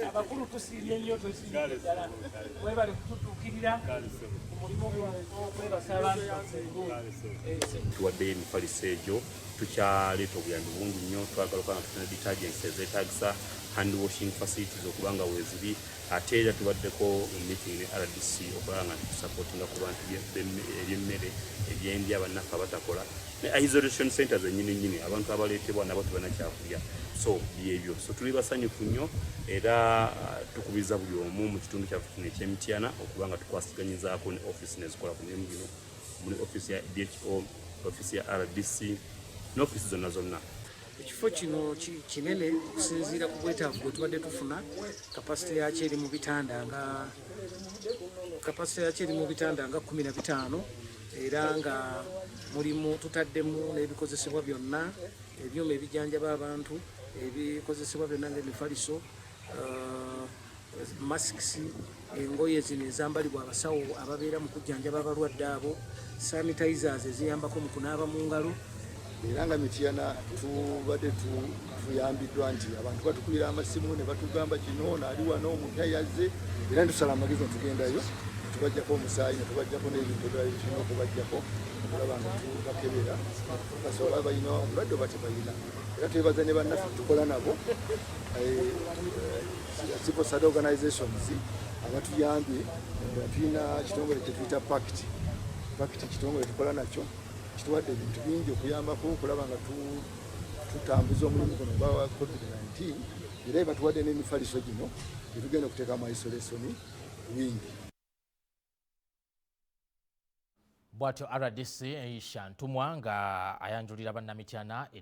abakulu tusiimye nnyo tusiimye ddala webale kututuukirira omulimu gw'okwebasa abantu tuwaddeyo emifaliso egyo tukyaleeta obuyambi bungi nnyo twagala okubanga tufuna detergents ezeetagisa hand washing facilities okubanga weeziri ate era tubaddeko meeting ne RDC okulaba nga tutusapootinga ku bantu ebyemmere ebyendya bannaffe abatakola ne isolation centers ennyini abantu abaleetebwa nabo tebana kyakulya so byebyo so tuli basanyufu nnyo era tukubiza buli omu mu kitundu kyaffe kino eky'Emityana okubanga tukwasiganyizaako ne office nezikola ku mirimu gino muli office ya DHO office ya RDC n'office zonna ekifo kino kinene okusinziira ku bwetaavu bwe tubadde tufuna kapasite yakyo eri mu bitanda nga 15 era nga mulimu tutaddemu n'ebikozesebwa byonna ebyuma ebijanjaba abantu ebikozesebwa byonna ng'emifaliso masks engoye zino ezambalibwa abasawo ababeera mu kujjanjaba abalwadde abo sanitizers eziyambako mu kunaaba mu ngalo era nga Mityana tubadde tuyambiddwa nti abantu batukubira amasimu ne batugamba kino naali wano omuntu yazze era ntusala amagezi netugendayo tubajjako omusaayi netubajjako n'ebintu ebirala birina okubajjako okulaba nga tubakebera basobola balina omulwadde oba tebalina era twebaza ne bannaffe tukola nabo civil society organizations abatuyambye nga tulina kitongole kyetuyita pact kitongole tukola nakyo kituwadde ebintu bingi okuyambako okulaba nga tutambuza omulimu guno gwa COVID-19 era batuwadde n'emifaliso gino gyetugenda okuteeka mu isolation bingi. Bw'atyo RDC Aisha Ntumwa nga ayanjulira bannamityana